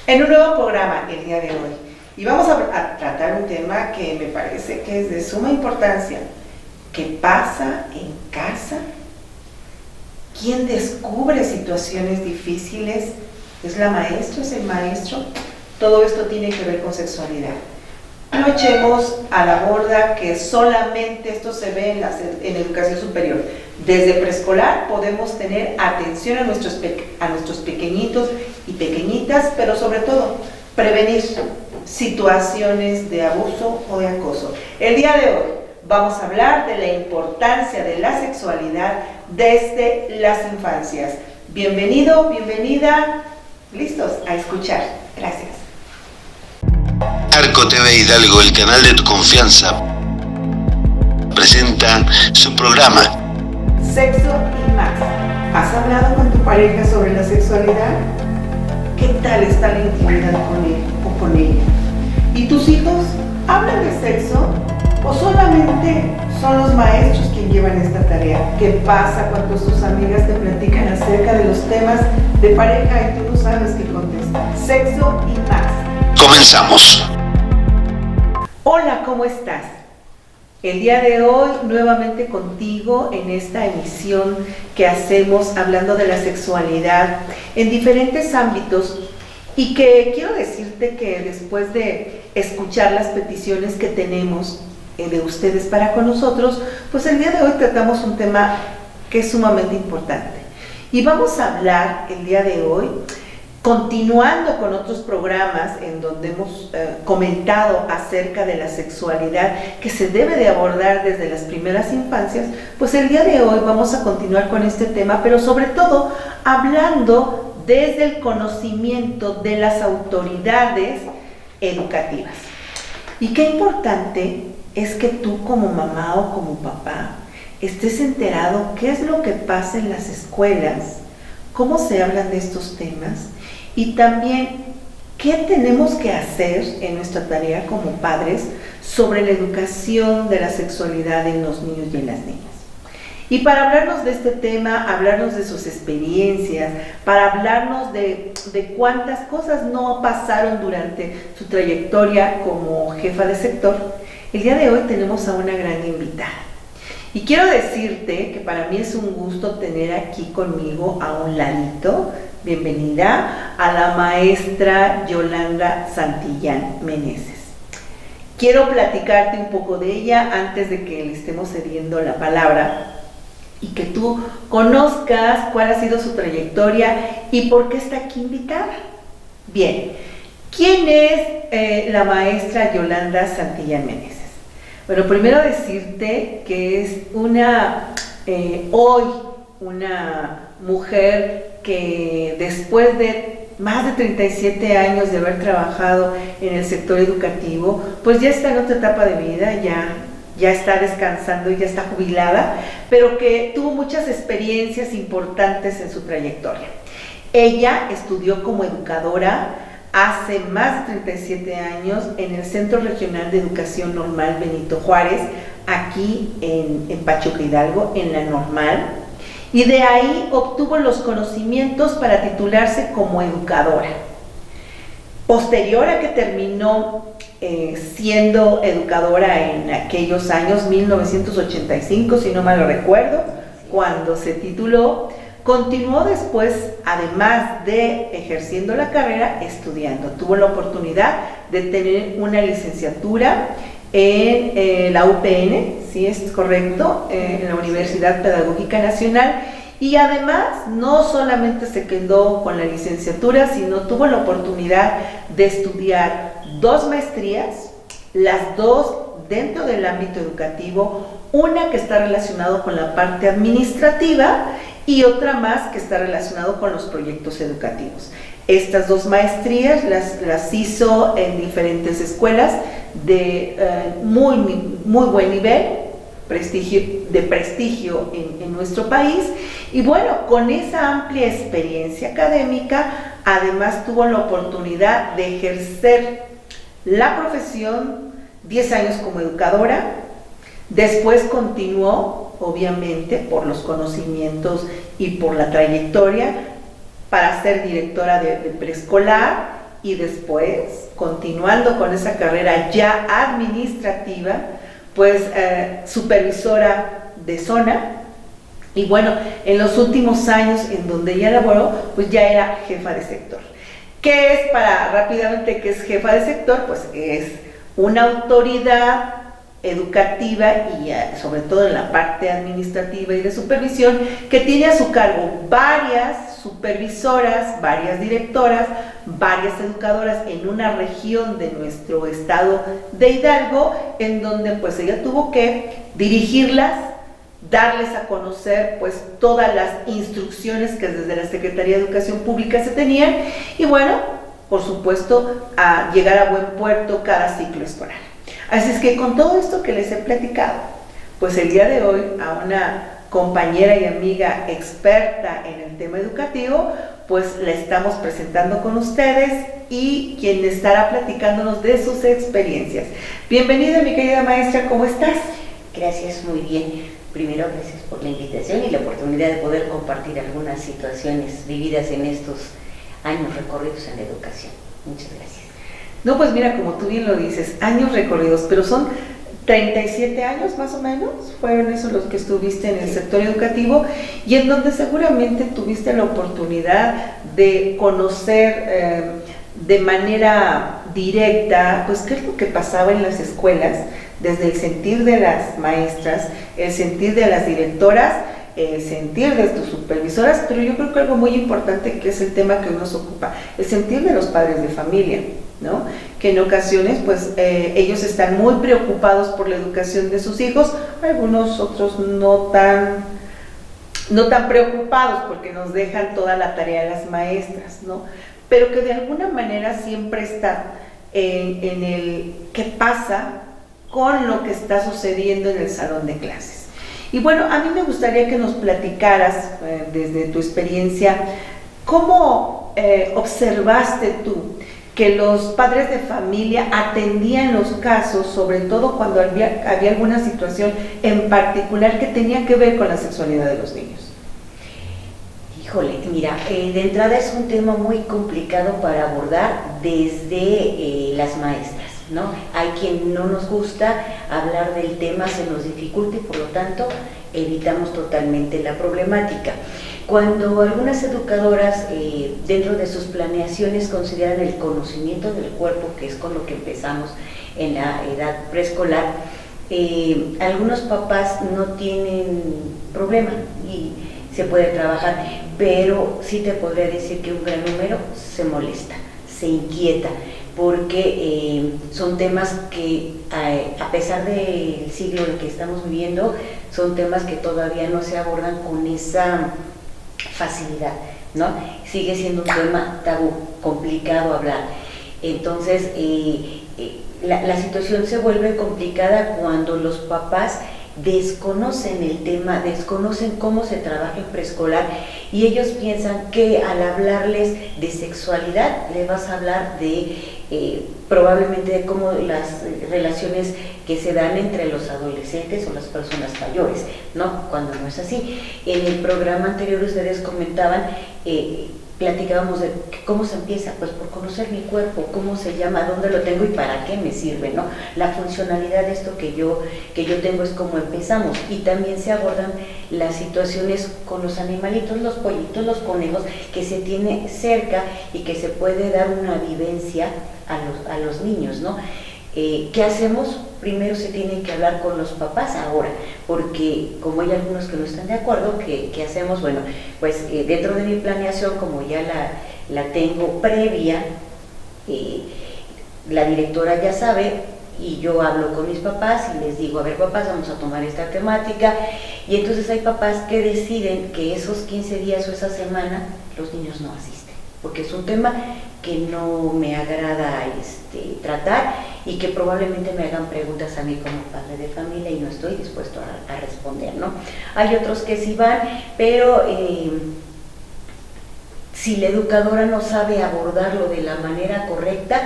en un nuevo programa el día de hoy. Y vamos a tratar un tema que me parece que es de suma importancia. ¿Qué pasa en casa? ¿Quién descubre situaciones difíciles? ¿Es la maestra? ¿Es el maestro? Todo esto tiene que ver con sexualidad. No echemos a la borda que solamente esto se ve en educación superior. Desde preescolar podemos tener atención a nuestros pequeñitos y pequeñitas, pero sobre todo prevenir situaciones de abuso o de acoso. El día de hoy vamos a hablar de la importancia de la sexualidad desde las infancias. Bienvenido, bienvenida, listos a escuchar. Gracias. Arco TV Hidalgo, el canal de tu confianza, presenta su programa Sexo y más. ¿Has hablado con tu pareja sobre la sexualidad? ¿Qué tal está la intimidad con él o con ella? ¿Y tus hijos hablan de sexo o solamente son los maestros quienes llevan esta tarea? ¿Qué pasa cuando tus amigas te platican acerca de los temas de pareja y tú no sabes qué contestar? Sexo y más. Comenzamos. Hola, ¿cómo estás? El día de hoy nuevamente contigo en esta emisión que hacemos hablando de la sexualidad en diferentes ámbitos, y que quiero decirte que después de escuchar las peticiones que tenemos de ustedes para con nosotros, pues el día de hoy tratamos un tema que es sumamente importante. Y vamos a hablar el día de hoy, continuando con otros programas en donde hemos comentado acerca de la sexualidad que se debe de abordar desde las primeras infancias, pues el día de hoy vamos a continuar con este tema, pero sobre todo hablando desde el conocimiento de las autoridades educativas. Y qué importante es que tú como mamá o como papá estés enterado qué es lo que pasa en las escuelas, cómo se hablan de estos temas, y también qué tenemos que hacer en nuestra tarea como padres sobre la educación de la sexualidad en los niños y en las niñas. Y para hablarnos de este tema, hablarnos de sus experiencias, para hablarnos de cuántas cosas no pasaron durante su trayectoria como jefa de sector, el día de hoy tenemos a una gran invitada. Y quiero decirte que para mí es un gusto tener aquí conmigo a un ladito, bienvenida, a la maestra Yolanda Santillán Meneses. Quiero platicarte un poco de ella antes de que le estemos cediendo la palabra y que tú conozcas cuál ha sido su trayectoria y por qué está aquí invitada. Bien, ¿quién es la maestra Yolanda Santillán Meneses? Bueno, primero decirte que es hoy una mujer que después de más de 37 años de haber trabajado en el sector educativo, pues ya está en otra etapa de vida, ya está descansando y ya está jubilada, pero que tuvo muchas experiencias importantes en su trayectoria. Ella estudió como educadora hace más de 37 años en el Centro Regional de Educación Normal Benito Juárez, aquí en Pachuca Hidalgo, en la Normal, y de ahí obtuvo los conocimientos para titularse como educadora. Posterior a que terminó siendo educadora en aquellos años, 1985, si no mal lo recuerdo, cuando se tituló, continuó después, además de ejerciendo la carrera, estudiando. Tuvo la oportunidad de tener una licenciatura en la UPN, si es correcto, en la Universidad Pedagógica Nacional, y además no solamente se quedó con la licenciatura, sino tuvo la oportunidad de estudiar 2 maestrías, las 2 dentro del ámbito educativo, una que está relacionada con la parte administrativa y otra más que está relacionado con los proyectos educativos. Estas 2 maestrías las hizo en diferentes escuelas de muy buen nivel, de prestigio en nuestro país, y bueno, con esa amplia experiencia académica, además tuvo la oportunidad de ejercer la profesión 10 años como educadora. Después continuó, obviamente, por los conocimientos y por la trayectoria, para ser directora de preescolar y después, continuando con esa carrera ya administrativa, pues supervisora de zona. Y bueno, en los últimos años en donde ella laboró, pues ya era jefa de sector. ¿Qué es rápidamente, qué es jefa de sector? Pues es una autoridad educativa y sobre todo en la parte administrativa y de supervisión, que tiene a su cargo varias supervisoras, varias directoras, varias educadoras en una región de nuestro estado de Hidalgo, en donde pues ella tuvo que dirigirlas, darles a conocer pues todas las instrucciones que desde la Secretaría de Educación Pública se tenían y bueno, por supuesto, a llegar a buen puerto cada ciclo escolar. Así es que con todo esto que les he platicado, pues el día de hoy a una compañera y amiga experta en el tema educativo, pues la estamos presentando con ustedes y quien estará platicándonos de sus experiencias. Bienvenida, mi querida maestra, ¿cómo estás? Gracias, muy bien. Primero, gracias por la invitación y la oportunidad de poder compartir algunas situaciones vividas en estos años recorridos en la educación. Muchas gracias. No, pues mira, como tú bien lo dices, años recorridos, pero son 37 años más o menos, fueron esos los que estuviste en el sector educativo y en donde seguramente tuviste la oportunidad de conocer de manera directa, pues qué es lo que pasaba en las escuelas, desde el sentir de las maestras, el sentir de las directoras, el sentir de tus supervisoras, pero yo creo que algo muy importante que es el tema que hoy nos ocupa, el sentir de los padres de familia, ¿no? Que en ocasiones pues ellos están muy preocupados por la educación de sus hijos, algunos otros no tan preocupados porque nos dejan toda la tarea a las maestras, ¿no? Pero que de alguna manera siempre está en el qué pasa con lo que está sucediendo en el salón de clases. Y bueno, a mí me gustaría que nos platicaras desde tu experiencia, ¿cómo observaste tú que los padres de familia atendían los casos, sobre todo cuando había alguna situación en particular que tenía que ver con la sexualidad de los niños? Híjole, mira, de entrada es un tema muy complicado para abordar desde las maestras, ¿no? Hay quien no nos gusta hablar del tema, se nos dificulta y por lo tanto evitamos totalmente la problemática. Cuando algunas educadoras dentro de sus planeaciones consideran el conocimiento del cuerpo, que es con lo que empezamos en la edad preescolar, algunos papás no tienen problema y se puede trabajar, pero sí te podría decir que un gran número se molesta, se inquieta, porque son temas que a pesar del siglo en que estamos viviendo, son temas que todavía no se abordan con esa facilidad, ¿no? Sigue siendo un tema tabú, complicado hablar. Entonces, la situación se vuelve complicada cuando los papás desconocen el tema, desconocen cómo se trabaja en preescolar y ellos piensan que al hablarles de sexualidad le vas a hablar de probablemente de cómo las relaciones que se dan entre los adolescentes o las personas mayores, ¿no? Cuando no es así. En el programa anterior ustedes comentaban, platicábamos de cómo se empieza, pues por conocer mi cuerpo, cómo se llama, dónde lo tengo y para qué me sirve, ¿no? La funcionalidad de esto que yo tengo es cómo empezamos. Y también se abordan las situaciones con los animalitos, los pollitos, los conejos, que se tiene cerca y que se puede dar una vivencia a los niños, ¿no? ¿Qué hacemos? Primero se tiene que hablar con los papás ahora, porque como hay algunos que no están de acuerdo, ¿qué hacemos? Bueno, pues dentro de mi planeación, como ya la tengo previa, la directora ya sabe, y yo hablo con mis papás y les digo, a ver papás, vamos a tomar esta temática, y entonces hay papás que deciden que esos 15 días o esa semana los niños no asisten, porque es un tema que no me agrada tratar y que probablemente me hagan preguntas a mí como padre de familia y no estoy dispuesto a responder, ¿no? Hay otros que sí van, pero si la educadora no sabe abordarlo de la manera correcta,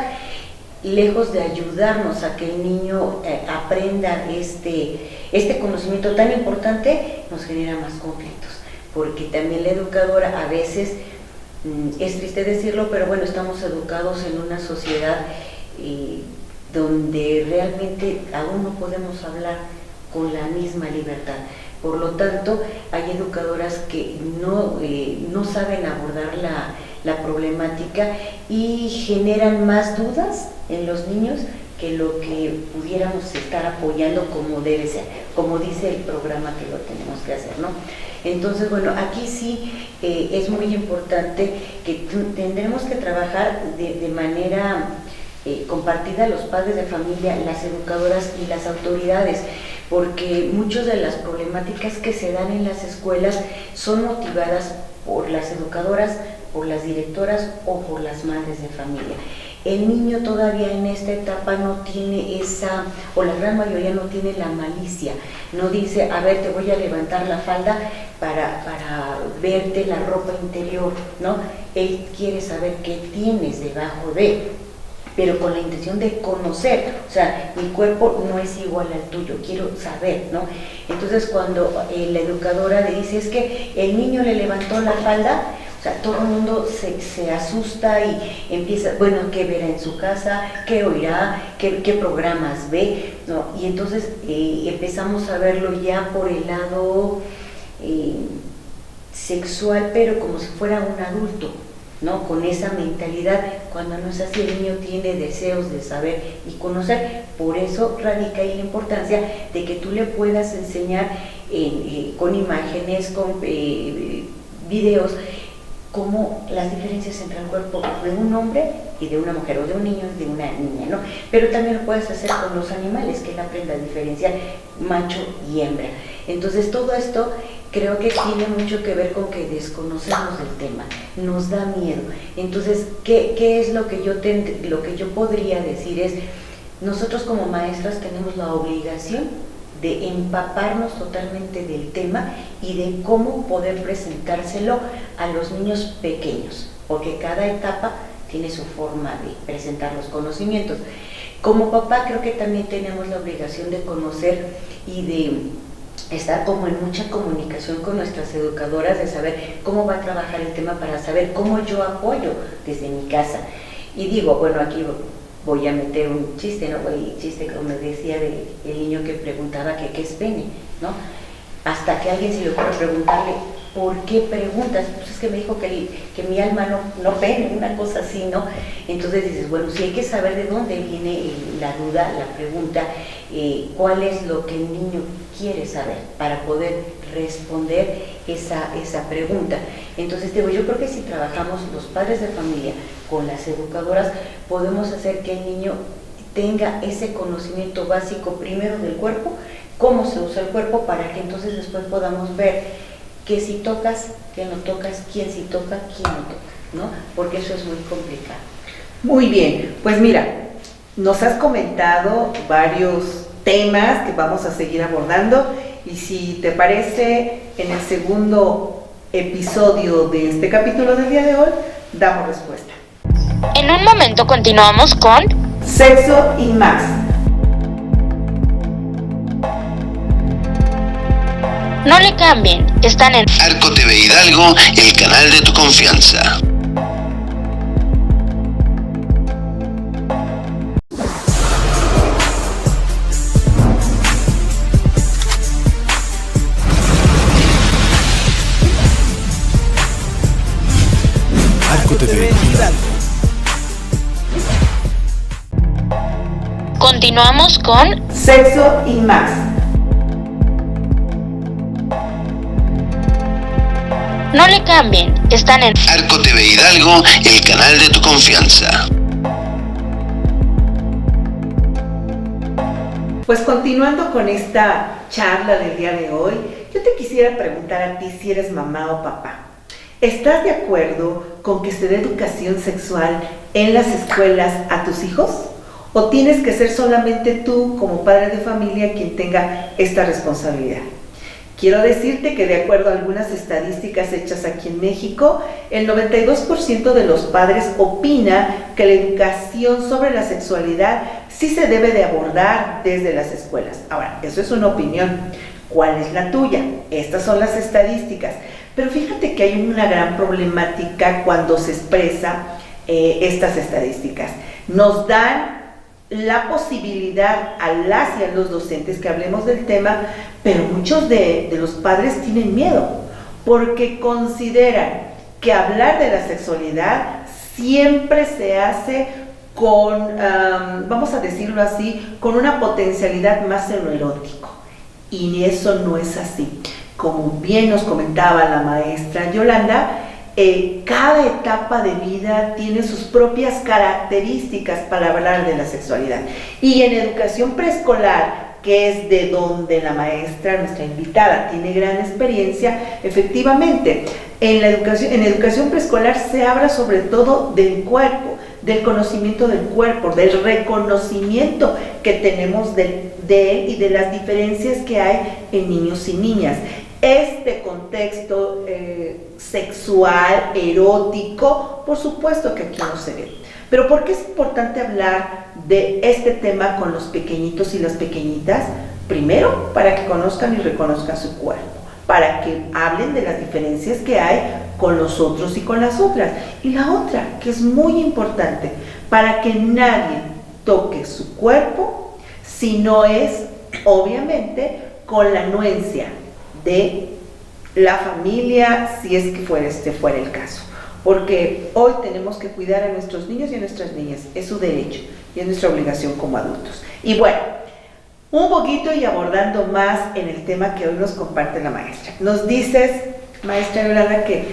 lejos de ayudarnos a que el niño aprenda este conocimiento tan importante, nos genera más conflictos, porque también la educadora a veces Es triste decirlo, pero bueno, estamos educados en una sociedad donde realmente aún no podemos hablar con la misma libertad. Por lo tanto, hay educadoras que no saben abordar la problemática y generan más dudas en los niños que lo que pudiéramos estar apoyando como debe ser, como dice el programa que lo tenemos que hacer, ¿no? Entonces, bueno, aquí sí es muy importante que tendremos que trabajar de manera compartida los padres de familia, las educadoras y las autoridades, porque muchas de las problemáticas que se dan en las escuelas son motivadas por las educadoras, por las directoras o por las madres de familia. El niño todavía en esta etapa no tiene esa, o la gran mayoría no tiene la malicia, no dice, a ver, te voy a levantar la falda para verte la ropa interior, ¿no? Él quiere saber qué tienes debajo de, pero con la intención de conocer, o sea, mi cuerpo no es igual al tuyo, quiero saber, ¿no? Entonces cuando la educadora le dice, es que el niño le levantó la falda, o sea, todo el mundo se asusta y empieza, bueno, ¿qué verá en su casa? ¿Qué oirá? ¿Qué programas ve? ¿No? Y entonces empezamos a verlo ya por el lado sexual, pero como si fuera un adulto, ¿no? Con esa mentalidad, cuando no es así, el niño tiene deseos de saber y conocer. Por eso radica ahí la importancia de que tú le puedas enseñar con imágenes, con videos, como las diferencias entre el cuerpo de un hombre y de una mujer, o de un niño y de una niña, ¿no? Pero también lo puedes hacer con los animales, que él aprenda a diferenciar macho y hembra. Entonces todo esto creo que tiene mucho que ver con que desconocemos el tema, nos da miedo. Entonces, ¿qué es lo que yo podría decir? Es, nosotros como maestras tenemos la obligación de empaparnos totalmente del tema y de cómo poder presentárselo a los niños pequeños, porque cada etapa tiene su forma de presentar los conocimientos. Como papá creo que también tenemos la obligación de conocer y de estar como en mucha comunicación con nuestras educadoras, de saber cómo va a trabajar el tema para saber cómo yo apoyo desde mi casa. Y digo, bueno, aquí voy a meter un chiste, ¿no? El chiste, como decía, el niño que preguntaba que qué es pene, ¿no? Hasta que alguien se le ocurre preguntarle, ¿por qué preguntas? Pues es que me dijo que mi alma no pene, una cosa así, ¿no? Entonces dices, bueno, sí hay que saber de dónde viene la duda, la pregunta, cuál es lo que el niño quiere saber para poder responder esa pregunta. Entonces digo, yo creo que si trabajamos los padres de familia con las educadoras, podemos hacer que el niño tenga ese conocimiento básico primero del cuerpo, cómo se usa el cuerpo, para que entonces después podamos ver que si tocas, que no tocas, quién sí toca, quién no toca, ¿no? Porque eso es muy complicado. Muy bien, pues mira, nos has comentado varios temas que vamos a seguir abordando, y si te parece, en el segundo episodio de este capítulo del día de hoy, damos respuesta. En un momento continuamos con Sexo y más. No le cambien, están en Arco TV Hidalgo, el canal de tu confianza. Arco TV Hidalgo. Continuamos con Sexo y más. No le cambien, están en Arco TV Hidalgo, el canal de tu confianza. Pues continuando con esta charla del día de hoy, yo te quisiera preguntar a ti si eres mamá o papá. ¿Estás de acuerdo con que se dé educación sexual en las escuelas a tus hijos? ¿O tienes que ser solamente tú como padre de familia quien tenga esta responsabilidad? Quiero decirte que de acuerdo a algunas estadísticas hechas aquí en México, el 92% de los padres opina que la educación sobre la sexualidad sí se debe de abordar desde las escuelas. Ahora, eso es una opinión. ¿Cuál es la tuya? Estas son las estadísticas. Pero fíjate que hay una gran problemática cuando se expresa estas estadísticas. Nos dan la posibilidad a las y a los docentes que hablemos del tema, pero muchos de los padres tienen miedo porque consideran que hablar de la sexualidad siempre se hace con, vamos a decirlo así, con una potencialidad más en lo erótico, y eso no es así. Como bien nos comentaba la maestra Yolanda, cada etapa de vida tiene sus propias características para hablar de la sexualidad. Y en educación preescolar, que es de donde la maestra, nuestra invitada, tiene gran experiencia, efectivamente, en educación preescolar se habla sobre todo del cuerpo, del conocimiento del cuerpo, del reconocimiento que tenemos de él y de las diferencias que hay en niños y niñas. Este contexto sexual, erótico, por supuesto que aquí no se ve. Pero ¿por qué es importante hablar de este tema con los pequeñitos y las pequeñitas? Primero, para que conozcan y reconozcan su cuerpo, para que hablen de las diferencias que hay con los otros y con las otras. Y la otra, que es muy importante, para que nadie toque su cuerpo si no es, obviamente, con la anuencia de la familia, si es que fuera el caso. Porque hoy tenemos que cuidar a nuestros niños y a nuestras niñas, es su derecho y es nuestra obligación como adultos. Y bueno, un poquito y abordando más en el tema que hoy nos comparte la maestra. Nos dices, maestra Yolanda, que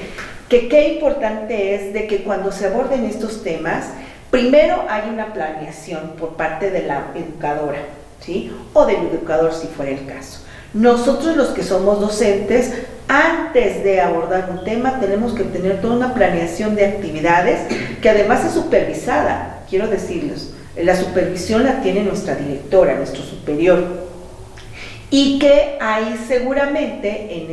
qué importante es de que cuando se aborden estos temas, primero hay una planeación por parte de la educadora, ¿sí? O del educador si fuera el caso. Nosotros los que somos docentes, antes de abordar un tema, tenemos que tener toda una planeación de actividades que además es supervisada, quiero decirles. La supervisión la tiene nuestra directora, nuestro superior, y que ahí seguramente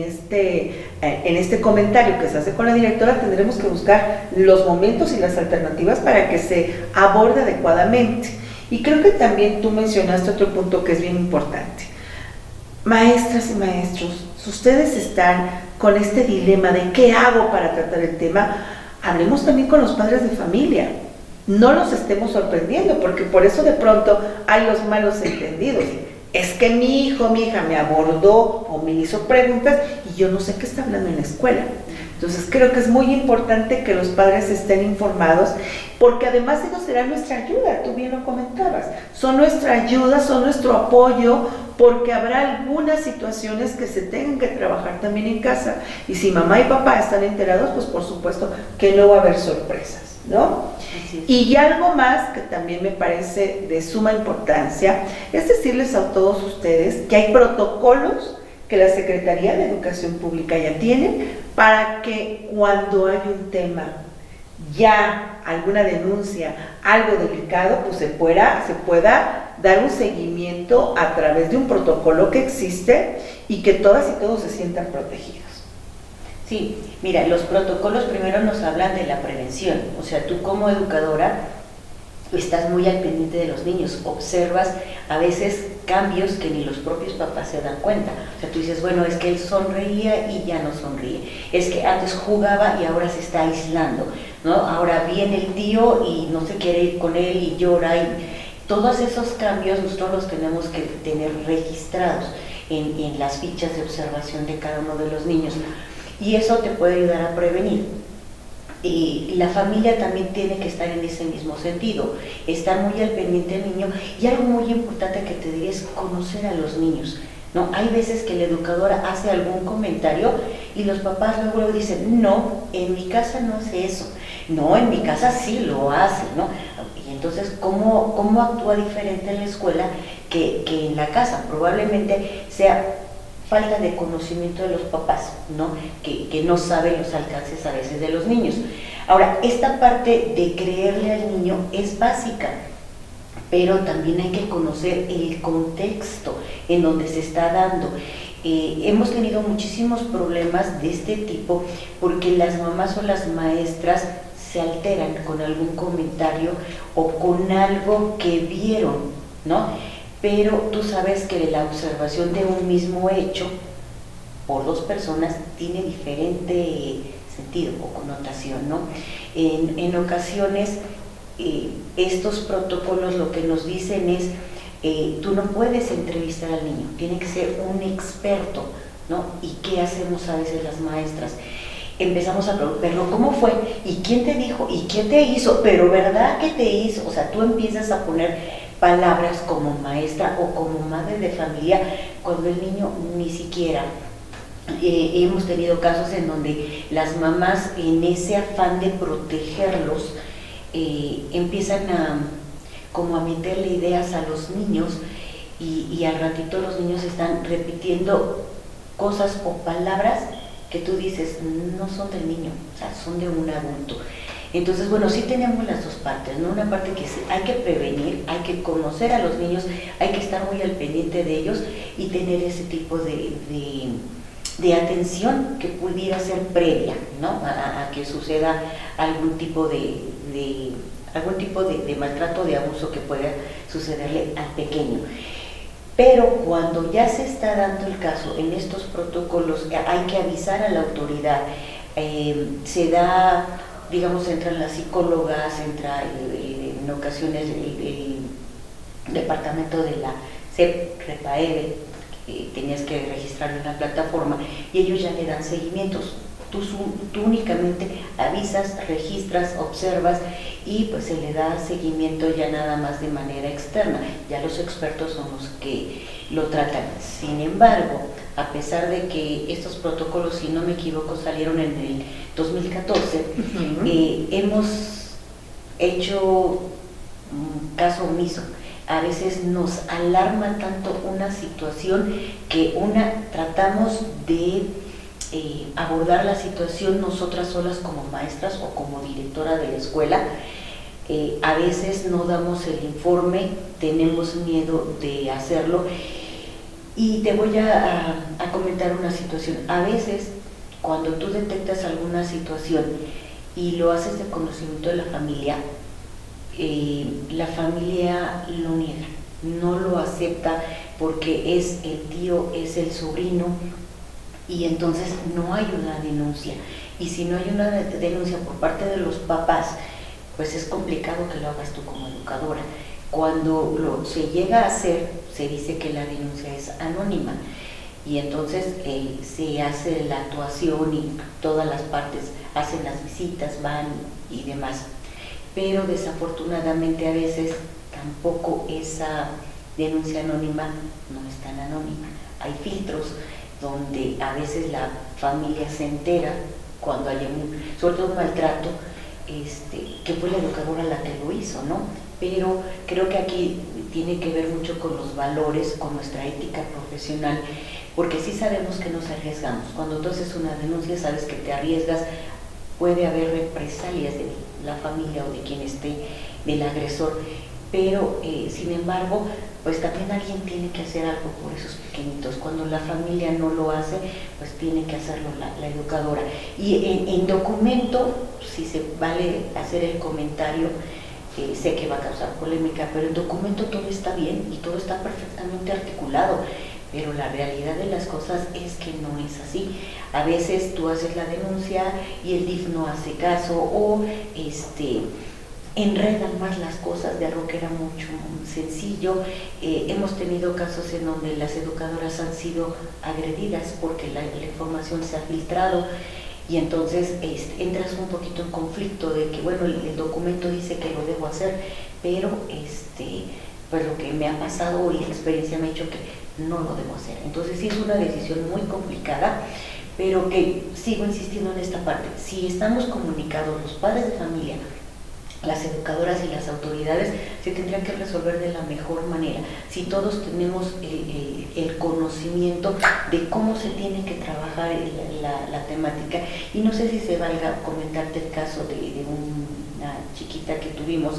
en este comentario que se hace con la directora tendremos que buscar los momentos y las alternativas para que se aborde adecuadamente. Y creo que también tú mencionaste otro punto que es bien importante. Maestras y maestros, si ustedes están con este dilema de qué hago para tratar el tema, hablemos también con los padres de familia. No los estemos sorprendiendo, porque por eso de pronto hay los malos entendidos. Es que mi hijo, mi hija me abordó o me hizo preguntas y yo no sé qué está hablando en la escuela. Entonces creo que es muy importante que los padres estén informados, porque además ellos serán nuestra ayuda, tú bien lo comentabas. Son nuestra ayuda, son nuestro apoyo, porque habrá algunas situaciones que se tengan que trabajar también en casa. Y si mamá y papá están enterados, pues por supuesto que no va a haber sorpresas, ¿no? Y algo más que también me parece de suma importancia es decirles a todos ustedes que hay protocolos que la Secretaría de Educación Pública ya tiene para que cuando hay un tema, ya alguna denuncia, algo delicado, pues se pueda dar un seguimiento a través de un protocolo que existe y que todas y todos se sientan protegidos. Sí, mira, los protocolos primero nos hablan de la prevención, o sea, tú como educadora estás muy al pendiente de los niños, observas a veces cambios que ni los propios papás se dan cuenta. O sea, tú dices, bueno, es que él sonreía y ya no sonríe, es que antes jugaba y ahora se está aislando, ¿no? Ahora viene el tío y no se quiere ir con él y llora, y todos esos cambios nosotros los tenemos que tener registrados en las fichas de observación de cada uno de los niños, y eso te puede ayudar a prevenir. Y la familia también tiene que estar en ese mismo sentido, estar muy al pendiente del niño. Y algo muy importante que te diría es conocer a los niños, ¿no? Hay veces que la educadora hace algún comentario y los papás luego dicen, no, en mi casa no hace eso, no, en mi casa sí lo hace, ¿no? Y entonces, ¿cómo actúa diferente en la escuela que en la casa? Probablemente sea falta de conocimiento de los papás, ¿no? Que no saben los alcances a veces de los niños. Ahora, esta parte de creerle al niño es básica, pero también hay que conocer el contexto en donde se está dando. Hemos tenido muchísimos problemas de este tipo porque las mamás o las maestras se alteran con algún comentario o con algo que vieron, ¿no? Pero tú sabes que la observación de un mismo hecho por dos personas tiene diferente sentido o connotación, ¿no? En ocasiones estos protocolos lo que nos dicen es tú no puedes entrevistar al niño, tiene que ser un experto, ¿no? ¿Y qué hacemos a veces las maestras? Empezamos a preguntar, pero ¿cómo fue? ¿Y quién te dijo? ¿Y quién te hizo? ¿Pero verdad que te hizo? O sea, tú empiezas a poner palabras como maestra o como madre de familia cuando el niño ni siquiera. Hemos tenido casos en donde las mamás, en ese afán de protegerlos, empiezan como a meterle ideas a los niños y al ratito los niños están repitiendo cosas o palabras que tú dices no son del niño, o sea, son de un adulto. Entonces, bueno, sí tenemos las dos partes, ¿no? Una parte que hay que prevenir, hay que conocer a los niños, hay que estar muy al pendiente de ellos y tener ese tipo de atención que pudiera ser previa, ¿no? A que suceda algún tipo de maltrato, de abuso que pueda sucederle al pequeño. Pero cuando ya se está dando el caso, en estos protocolos hay que avisar a la autoridad, se da, digamos, entran las psicólogas, entra en ocasiones el departamento de la SEP, REPAEVE, tenías que registrar en la plataforma y ellos ya le dan seguimientos. Tú únicamente avisas, registras, observas y pues se le da seguimiento ya nada más de manera externa. Ya los expertos son los que lo tratan. Sin embargo, a pesar de que estos protocolos, si no me equivoco, salieron en el 2014, hemos hecho caso omiso. A veces nos alarma tanto una situación que tratamos de abordar la situación nosotras solas como maestras o como directora de la escuela. A veces no damos el informe, tenemos miedo de hacerlo y te voy a comentar una situación. A veces cuando tú detectas alguna situación y lo haces de conocimiento de la familia lo niega, no lo acepta porque es el tío, es el sobrino, y entonces no hay una denuncia. Y si no hay una denuncia por parte de los papás, pues es complicado que lo hagas tú como educadora. Cuando se llega a hacer, se dice que la denuncia es anónima y entonces se hace la actuación y todas las partes hacen las visitas, van y demás. Pero desafortunadamente a veces tampoco esa denuncia anónima no es tan anónima. Hay filtros donde a veces la familia se entera cuando hay sobre todo un maltrato, que fue la educadora la que lo hizo, ¿no? Pero creo que aquí tiene que ver mucho con los valores, con nuestra ética profesional, porque sí sabemos que nos arriesgamos. Cuando tú haces una denuncia sabes que te arriesgas, puede haber represalias de la familia o de quien esté, del agresor, pero sin embargo, pues también alguien tiene que hacer algo por esos pequeñitos. Cuando la familia no lo hace, pues tiene que hacerlo la educadora. Y en documento, si se vale hacer el comentario, sé que va a causar polémica, pero en documento todo está bien y todo está perfectamente articulado, pero la realidad de las cosas es que no es así. A veces tú haces la denuncia y el DIF no hace caso o enredan más las cosas de algo que era mucho sencillo. Hemos tenido casos en donde las educadoras han sido agredidas porque la información se ha filtrado y entonces entras un poquito en conflicto de que bueno, el documento dice que lo debo hacer, pero pues lo que me ha pasado y la experiencia me ha dicho que no lo debo hacer. Entonces sí es una decisión muy complicada, pero que sigo insistiendo en esta parte. Si estamos comunicados los padres de familia, las educadoras y las autoridades, se tendrían que resolver de la mejor manera. Si todos tenemos el conocimiento de cómo se tiene que trabajar la temática, y no sé si se valga comentarte el caso de una chiquita que tuvimos,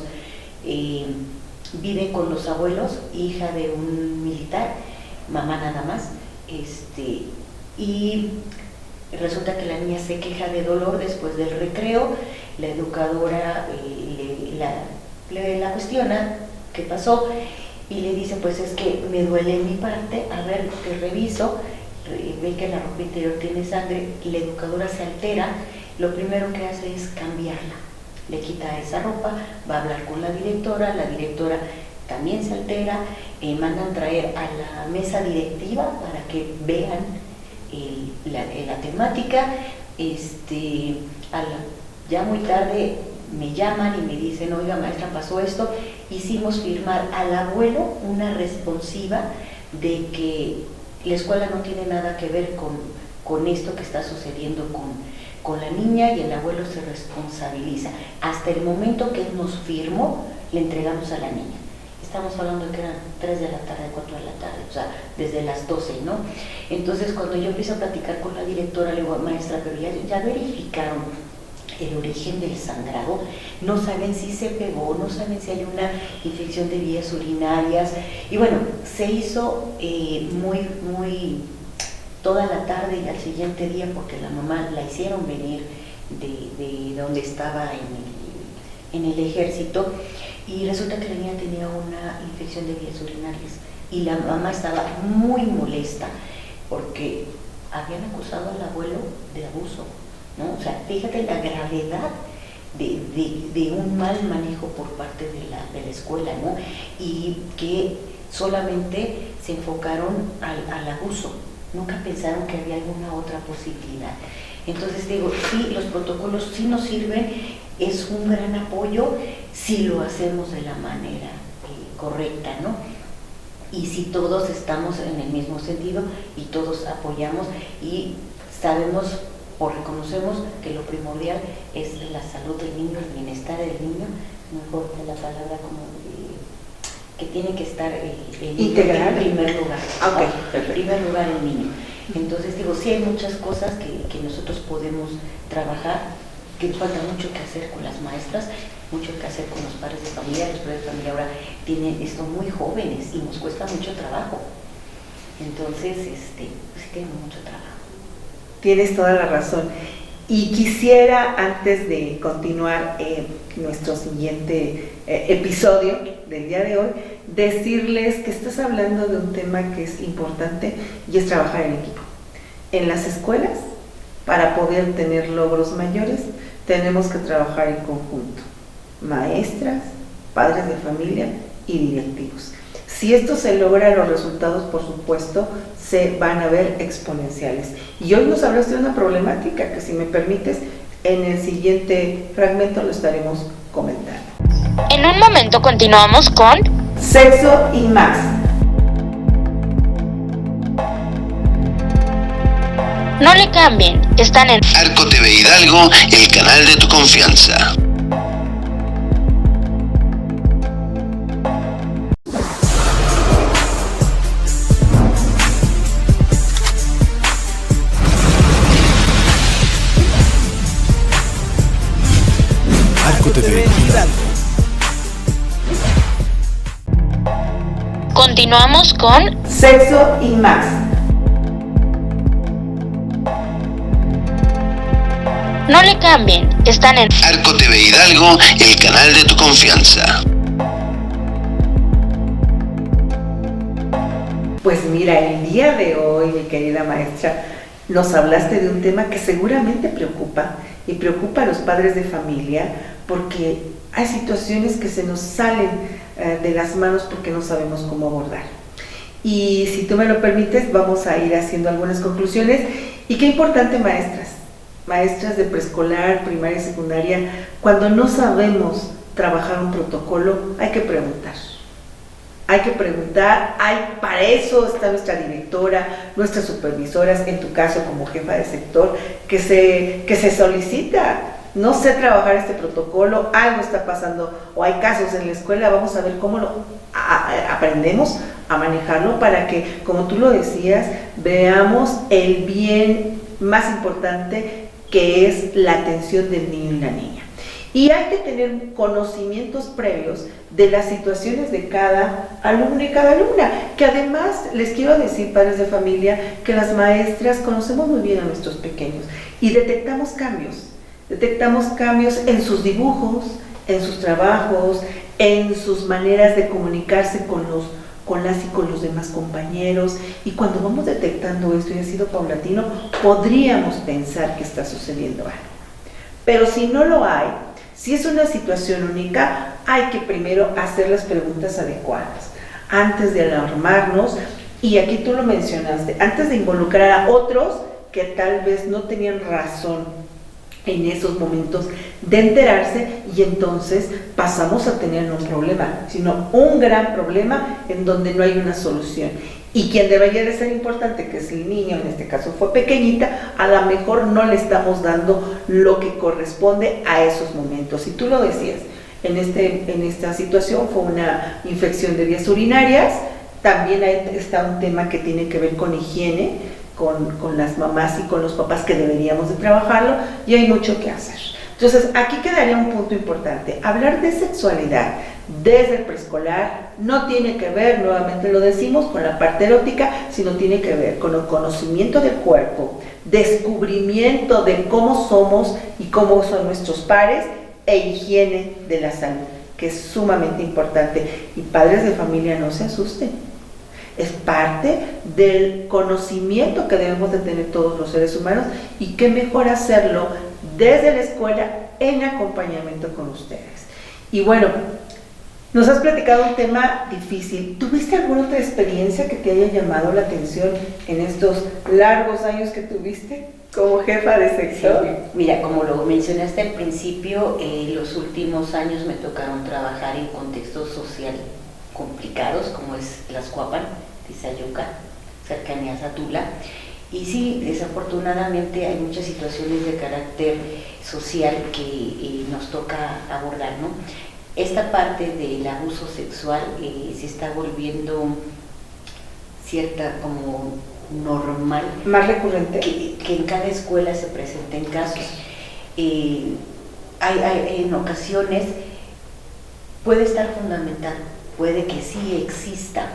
vive con los abuelos, hija de un militar, mamá nada más, y resulta que la niña se queja de dolor después del recreo. La educadora la cuestiona qué pasó y le dice, pues es que me duele en mi parte, a ver, te reviso, ve que la ropa interior tiene sangre, la educadora se altera, lo primero que hace es cambiarla. Le quita esa ropa, va a hablar con la directora también se altera, mandan traer a la mesa directiva para que vean la temática. Ya muy tarde me llaman y me dicen, oiga maestra, pasó esto, hicimos firmar al abuelo una responsiva de que la escuela no tiene nada que ver con esto que está sucediendo con la niña, y el abuelo se responsabiliza. Hasta el momento que él nos firmó, le entregamos a la niña. Estamos hablando de que eran 3 de la tarde, 4 de la tarde, o sea, desde las 12, ¿no? Entonces, cuando yo empiezo a platicar con la directora, le digo, maestra, pero ya verificaron el origen del sangrado, no saben si se pegó, no saben si hay una infección de vías urinarias, y bueno, se hizo muy toda la tarde y al siguiente día, porque la mamá la hicieron venir de donde estaba en el ejército, y resulta que la niña tenía una infección de vías urinarias, y la mamá estaba muy molesta porque habían acusado al abuelo de abuso, ¿no? O sea, fíjate la gravedad de un mal manejo por parte de la escuela, ¿no? Y que solamente se enfocaron al abuso, nunca pensaron que había alguna otra posibilidad. Entonces digo, sí, los protocolos sí nos sirven, es un gran apoyo si lo hacemos de la manera correcta, ¿no? Y si todos estamos en el mismo sentido y todos apoyamos y sabemos o reconocemos que lo primordial es la salud del niño, el bienestar del niño, mejor que la palabra como que tiene que estar integral en primer lugar. Okay. En primer lugar el niño. Entonces digo, sí hay muchas cosas que nosotros podemos trabajar, que falta mucho que hacer con las maestras, mucho que hacer con los padres de familia. Los padres de familia ahora son muy jóvenes y nos cuesta mucho trabajo. Entonces, sí tenemos mucho trabajo. Tienes toda la razón. Y quisiera, antes de continuar nuestro siguiente episodio del día de hoy, decirles que estás hablando de un tema que es importante y es trabajar en equipo. En las escuelas, para poder tener logros mayores, tenemos que trabajar en conjunto. Maestras, padres de familia y directivos. Si esto se logra, los resultados, por supuesto, se van a ver exponenciales. Y hoy nos hablaste de una problemática que, si me permites, en el siguiente fragmento lo estaremos comentando. En un momento continuamos con Sexo y más. No le cambien, están en Arco TV Hidalgo, el canal de tu confianza. Arco TV Hidalgo. Continuamos con Sexo y más. No le cambien, están en Arco TV Hidalgo, el canal de tu confianza. Pues mira, el día de hoy, mi querida maestra, nos hablaste de un tema que seguramente preocupa y preocupa a los padres de familia, porque hay situaciones que se nos salen de las manos porque no sabemos cómo abordar. Y si tú me lo permites, vamos a ir haciendo algunas conclusiones. Y qué importante, maestras de preescolar, primaria y secundaria, cuando no sabemos trabajar un protocolo, hay que preguntar. Para eso está nuestra directora, nuestras supervisoras, en tu caso como jefa de sector, que se solicita. No sé trabajar este protocolo, algo está pasando o hay casos en la escuela, vamos a ver cómo aprendemos a manejarlo para que, como tú lo decías, veamos el bien más importante, que es la atención del niño y la niña. Y hay que tener conocimientos previos de las situaciones de cada alumno y cada alumna, que además les quiero decir, padres de familia, que las maestras conocemos muy bien a nuestros pequeños y detectamos cambios en sus dibujos, en sus trabajos, en sus maneras de comunicarse con las y con los demás compañeros, y cuando vamos detectando esto y ha sido paulatino, podríamos pensar que está sucediendo algo. Pero si no lo hay, si es una situación única, hay que primero hacer las preguntas adecuadas, antes de alarmarnos, y aquí tú lo mencionaste, antes de involucrar a otros que tal vez no tenían razón en esos momentos de enterarse, y entonces pasamos a tener no un problema, sino un gran problema en donde no hay una solución. Y quien debería de ser importante, que es el niño, en este caso fue pequeñita, a lo mejor no le estamos dando lo que corresponde a esos momentos. Y tú lo decías, en esta situación fue una infección de vías urinarias. También ahí está un tema que tiene que ver con higiene, con las mamás y con los papás, que deberíamos de trabajarlo, y hay mucho que hacer. Entonces, aquí quedaría un punto importante. Hablar de sexualidad desde el preescolar no tiene que ver, nuevamente lo decimos, con la parte erótica, sino tiene que ver con el conocimiento del cuerpo, descubrimiento de cómo somos y cómo son nuestros pares, e higiene de la salud, que es sumamente importante. Y padres de familia, no se asusten. Es parte del conocimiento que debemos de tener todos los seres humanos, y qué mejor hacerlo desde la escuela en acompañamiento con ustedes. Y bueno, nos has platicado un tema difícil. ¿Tuviste alguna otra experiencia que te haya llamado la atención en estos largos años que tuviste como jefa de sección? Sí, mira, como lo mencionaste al principio, los últimos años me tocaron trabajar en contextos sociales complicados, como es Tlaxcuapan, Tizayuca, cercanías a Tula, y sí, desafortunadamente hay muchas situaciones de carácter social que nos toca abordar, ¿no? Esta parte del abuso sexual se está volviendo cierta como normal, más recurrente, que en cada escuela se presenten casos. Hay en ocasiones puede estar fundamentado, puede que sí exista,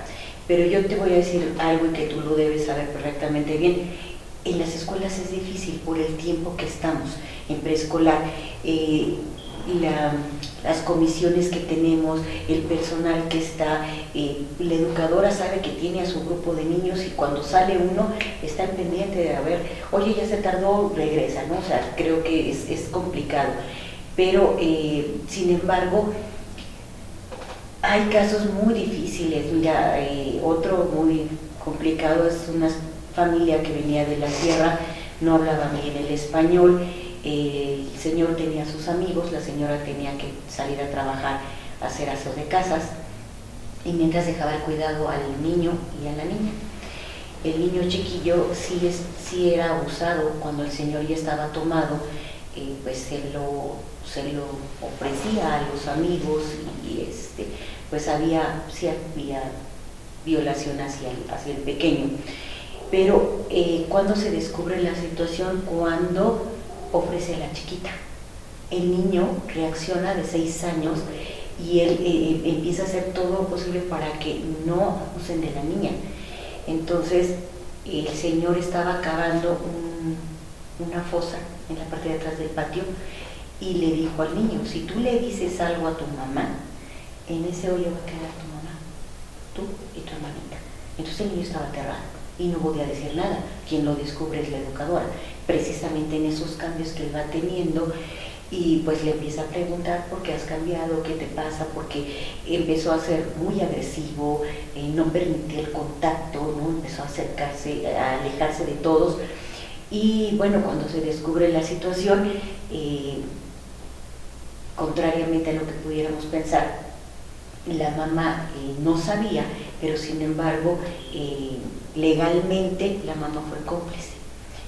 pero yo te voy a decir algo y que tú lo debes saber perfectamente bien. En las escuelas es difícil por el tiempo que estamos en preescolar, las comisiones que tenemos, el personal que está, la educadora sabe que tiene a su grupo de niños, y cuando sale uno está al pendiente de, a ver, oye, ya se tardó, regresa, ¿no? O sea, creo que es complicado, pero sin embargo hay casos muy difíciles. Mira, otro muy complicado es una familia que venía de la sierra, no hablaba bien el español, el señor tenía sus amigos, la señora tenía que salir a trabajar, a hacer aseo de casas, y mientras dejaba el cuidado al niño y a la niña. El niño chiquillo sí era abusado cuando el señor ya estaba tomado, pues se lo ofrecía a los amigos, y pues había violación hacia el pequeño. Pero cuando se descubre la situación, cuando ofrece a la chiquita, el niño reacciona de 6 años, y él empieza a hacer todo lo posible para que no abusen de la niña. Entonces el señor estaba cavando una fosa en la parte de atrás del patio, y le dijo al niño: si tú le dices algo a tu mamá, en ese hoyo va a quedar tu mamá, tú y tu hermanita. Entonces el niño estaba aterrado y no podía decir nada. Quien lo descubre es la educadora, precisamente en esos cambios que él va teniendo, y pues le empieza a preguntar: ¿por qué has cambiado? ¿Qué te pasa? Porque empezó a ser muy agresivo, no permitía el contacto, ¿no? Empezó a acercarse, a alejarse de todos. Y bueno, cuando se descubre la situación, contrariamente a lo que pudiéramos pensar, la mamá no sabía, pero sin embargo legalmente la mamá fue cómplice,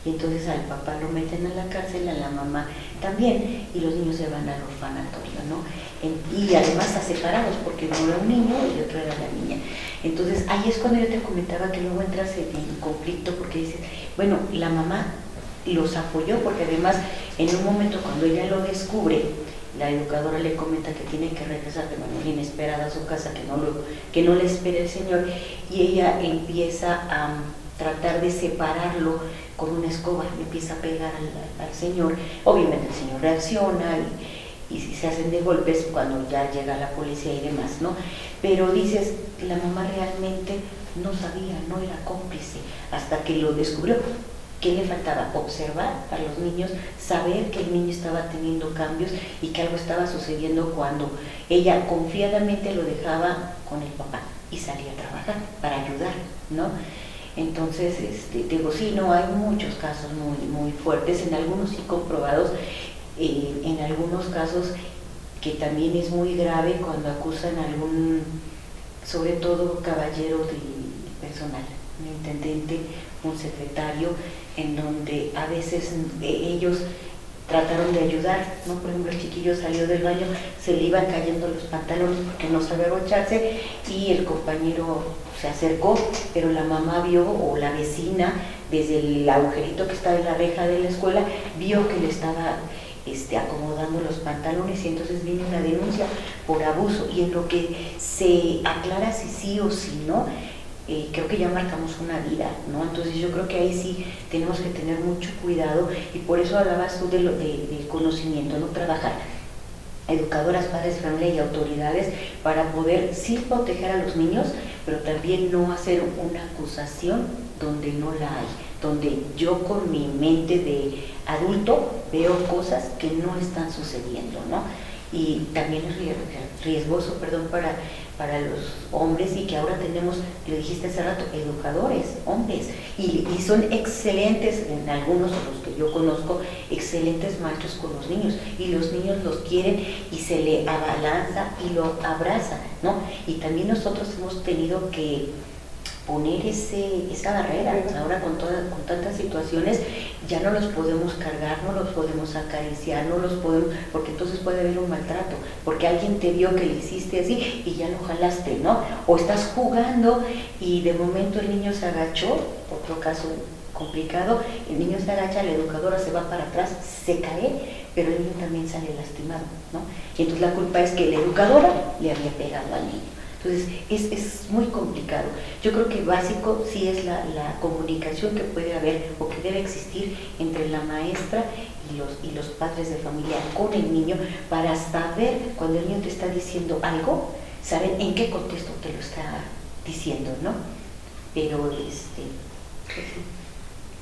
y entonces al papá lo meten a la cárcel, a la mamá también, y los niños se van al orfanatorio, ¿no? Y además están separados, porque uno era un niño y otro era la niña. Entonces ahí es cuando yo te comentaba que luego entras en conflicto, porque dices, bueno, la mamá los apoyó, porque además en un momento cuando ella lo descubre, la educadora le comenta que tiene que regresar de manera inesperada a su casa, que no le espere el señor, y ella empieza a tratar de separarlo con una escoba, le empieza a pegar al señor. Obviamente el señor reacciona, y si se hacen de golpes cuando ya llega la policía y demás, ¿no? Pero dices, la mamá realmente no sabía, no era cómplice, hasta que lo descubrió. ¿Qué le faltaba? Observar a los niños, saber que el niño estaba teniendo cambios y que algo estaba sucediendo cuando ella confiadamente lo dejaba con el papá y salía a trabajar para ayudar, ¿no? Entonces, digo, sí, no, hay muchos casos muy fuertes, en algunos sí comprobados, en algunos casos que también es muy grave cuando acusan a algún, sobre todo caballero de personal, un intendente, un secretario, en donde a veces ellos trataron de ayudar, ¿no? Por ejemplo, el chiquillo salió del baño, se le iban cayendo los pantalones porque no sabía abrocharse y el compañero se acercó, pero la mamá vio, o la vecina, desde el agujerito que estaba en la reja de la escuela, vio que le estaba acomodando los pantalones y entonces vino una denuncia por abuso, y en lo que se aclara si sí o si no, creo que ya marcamos una vida, ¿no? Entonces yo creo que ahí sí tenemos que tener mucho cuidado, y por eso hablabas tú del conocimiento, ¿no? Trabajar educadoras, padres de familia y autoridades para poder sí proteger a los niños, pero también no hacer una acusación donde no la hay, donde yo con mi mente de adulto veo cosas que no están sucediendo, ¿no? Y también es riesgoso, para los hombres, y que ahora tenemos, lo dijiste hace rato, educadores, hombres, y son excelentes, en algunos de los que yo conozco, excelentes maestros con los niños, y los niños los quieren y se le abalanza y lo abrazan, ¿no? Y también nosotros hemos tenido que poner esa barrera. Ahora con tantas situaciones ya no los podemos cargar, no los podemos acariciar, no los podemos, porque entonces puede haber un maltrato, porque alguien te vio que le hiciste así y ya lo jalaste, ¿no? O estás jugando y de momento el niño se agachó, otro caso complicado, el niño se agacha, la educadora se va para atrás, se cae, pero el niño también sale lastimado, ¿no? Y entonces la culpa es que la educadora le había pegado al niño. Entonces es muy complicado. Yo creo que básico sí es la comunicación que puede haber o que debe existir entre la maestra y los padres de familia con el niño, para saber cuando el niño te está diciendo algo, saber en qué contexto te lo está diciendo, ¿no? Pero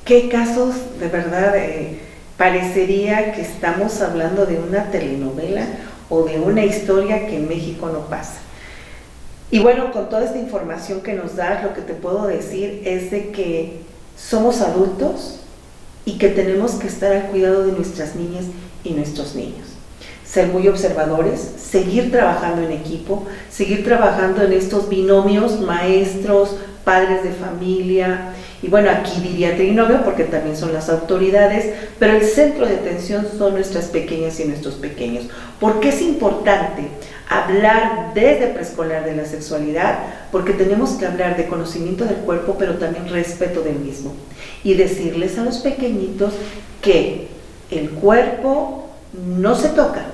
¿qué casos de verdad parecería que estamos hablando de una telenovela o de una historia que en México no pasa? Y bueno, con toda esta información que nos das, lo que te puedo decir es de que somos adultos y que tenemos que estar al cuidado de nuestras niñas y nuestros niños. Ser muy observadores, seguir trabajando en equipo, seguir trabajando en estos binomios, maestros, padres de familia, y bueno, aquí diría trinomio porque también son las autoridades, pero el centro de atención son nuestras pequeñas y nuestros pequeños. ¿Por qué es importante hablar desde preescolar de la sexualidad? Porque tenemos que hablar de conocimiento del cuerpo, pero también respeto del mismo, y decirles a los pequeñitos que el cuerpo no se toca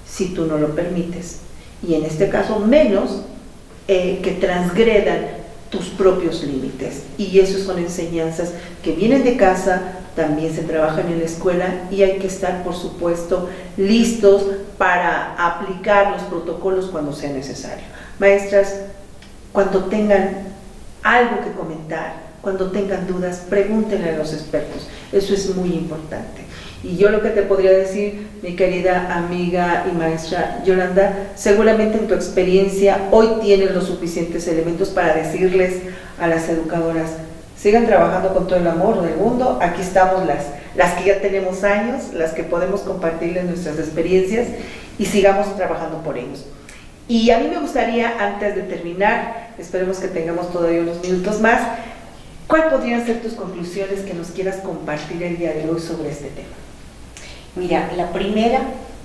si tú no lo permites, y en este caso menos que transgredan tus propios límites. Y eso son enseñanzas que vienen de casa, también se trabajan en la escuela, y hay que estar, por supuesto, listos para aplicar los protocolos cuando sea necesario. Maestras, cuando tengan algo que comentar, cuando tengan dudas, pregúntenle a los expertos. Eso es muy importante. Y yo lo que te podría decir, mi querida amiga y maestra Yolanda, seguramente en tu experiencia hoy tienes los suficientes elementos para decirles a las educadoras: sigan trabajando con todo el amor del mundo. Aquí estamos las que ya tenemos años, las que podemos compartirles nuestras experiencias, y sigamos trabajando por ellos. Y a mí me gustaría, antes de terminar, esperemos que tengamos todavía unos minutos más, ¿cuáles podrían ser tus conclusiones que nos quieras compartir el día de hoy sobre este tema? Mira, la primera,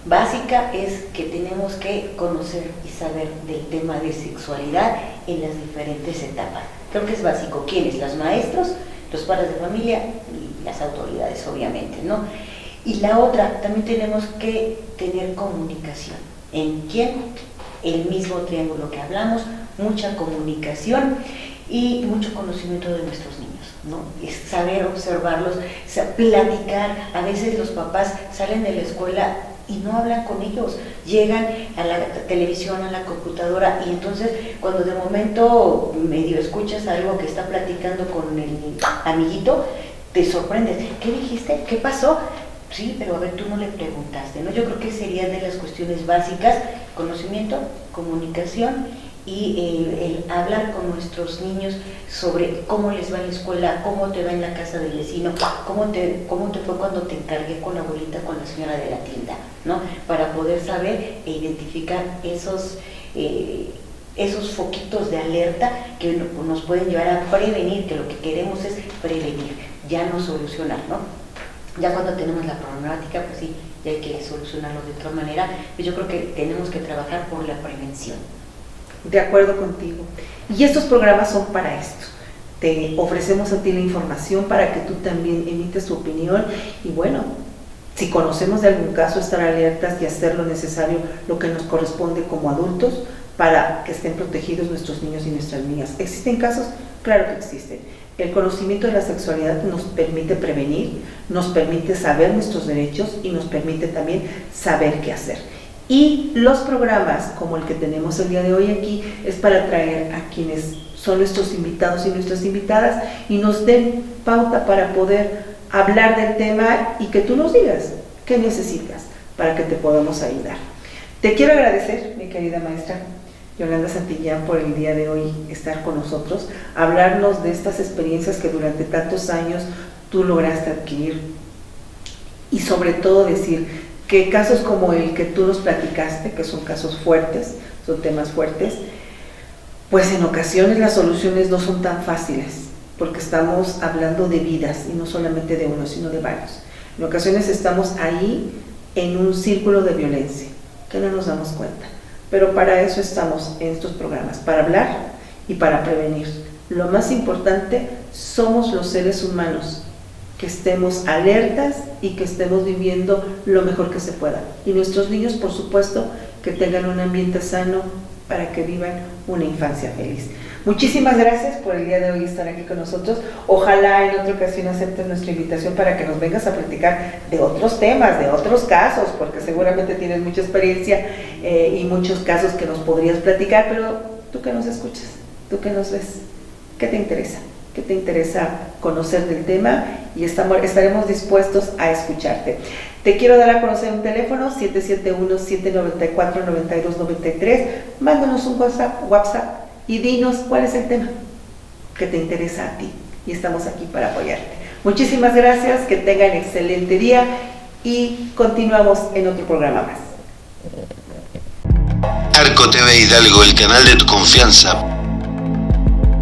básica, es que tenemos que conocer y saber del tema de sexualidad en las diferentes etapas. Creo que es básico. ¿Quiénes? Los maestros, los padres de familia y las autoridades, obviamente, ¿no? Y la otra, también tenemos que tener comunicación. ¿En quién? El mismo triángulo que hablamos, mucha comunicación y mucho conocimiento de nuestros niños, ¿no? Es saber observarlos, platicar. A veces los papás salen de la escuela y no hablan con ellos, llegan a la televisión, a la computadora, y entonces cuando de momento medio escuchas algo que está platicando con el amiguito, te sorprendes. ¿Qué dijiste? ¿Qué pasó? Sí, pero a ver, tú no le preguntaste, ¿no? Yo creo que serían de las cuestiones básicas: conocimiento, comunicación y el hablar con nuestros niños sobre cómo les va en la escuela, cómo te va en la casa del vecino, cómo te fue cuando te encargué con la abuelita, con la señora de la tienda, ¿no? Para poder saber e identificar esos foquitos de alerta que nos pueden llevar a prevenir, que lo que queremos es prevenir, ya no solucionar, ¿no? Ya cuando tenemos la problemática, pues sí, ya hay que solucionarlo de otra manera, pues yo creo que tenemos que trabajar por la prevención. De acuerdo contigo. Y estos programas son para esto. Te ofrecemos a ti la información para que tú también emites tu opinión y bueno, si conocemos de algún caso, estar alertas y hacer lo necesario, lo que nos corresponde como adultos para que estén protegidos nuestros niños y nuestras niñas. ¿Existen casos? Claro que existen. El conocimiento de la sexualidad nos permite prevenir, nos permite saber nuestros derechos y nos permite también saber qué hacer. Y los programas como el que tenemos el día de hoy aquí es para atraer a quienes son nuestros invitados y nuestras invitadas y nos den pauta para poder hablar del tema y que tú nos digas qué necesitas para que te podamos ayudar. Te quiero agradecer, mi querida maestra Yolanda Santillán, por el día de hoy estar con nosotros, hablarnos de estas experiencias que durante tantos años tú lograste adquirir y sobre todo decir que casos como el que tú nos platicaste, que son casos fuertes, son temas fuertes, pues en ocasiones las soluciones no son tan fáciles, porque estamos hablando de vidas, y no solamente de uno, sino de varios. En ocasiones estamos ahí en un círculo de violencia, que no nos damos cuenta, pero para eso estamos en estos programas, para hablar y para prevenir. Lo más importante, somos los seres humanos, que estemos alertas y que estemos viviendo lo mejor que se pueda. Y nuestros niños, por supuesto, que tengan un ambiente sano para que vivan una infancia feliz. Muchísimas gracias por el día de hoy estar aquí con nosotros. Ojalá en otra ocasión aceptes nuestra invitación para que nos vengas a platicar de otros temas, de otros casos, porque seguramente tienes mucha experiencia y muchos casos que nos podrías platicar, pero tú que nos escuchas, tú que nos ves, ¿qué te interesa? ¿Qué te interesa conocer del tema? Y estaremos dispuestos a escucharte. Te quiero dar a conocer un teléfono, 771-794-9293. Mándanos un WhatsApp y dinos cuál es el tema que te interesa a ti. Y estamos aquí para apoyarte. Muchísimas gracias, que tengan excelente día y continuamos en otro programa más. Arco TV Hidalgo, el canal de tu confianza,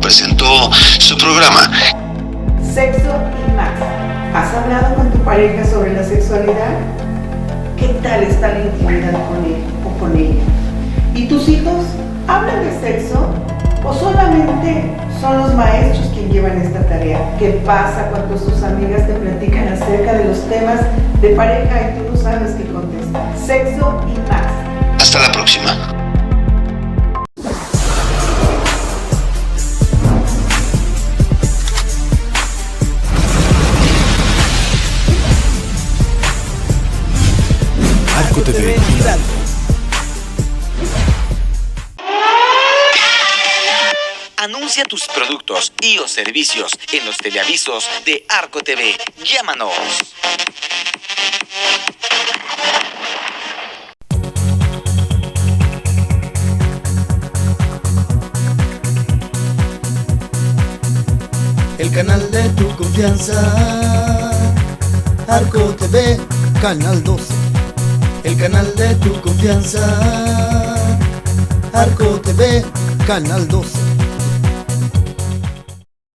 presentó su programa Sexo y más. ¿Has hablado con tu pareja sobre la sexualidad? ¿Qué tal está la intimidad con él o con ella? ¿Y tus hijos hablan de sexo o solamente son los maestros quienes llevan esta tarea? ¿Qué pasa cuando sus amigas te platican acerca de los temas de pareja y tú no sabes qué contestar? Sexo y más. Hasta la próxima. Arco TV Hidalgo. Anuncia tus productos y o servicios en los teleavisos de Arco TV. Llámanos. El canal de tu confianza. Arco TV, canal 12. El canal de tu confianza. Arco TV, canal 12.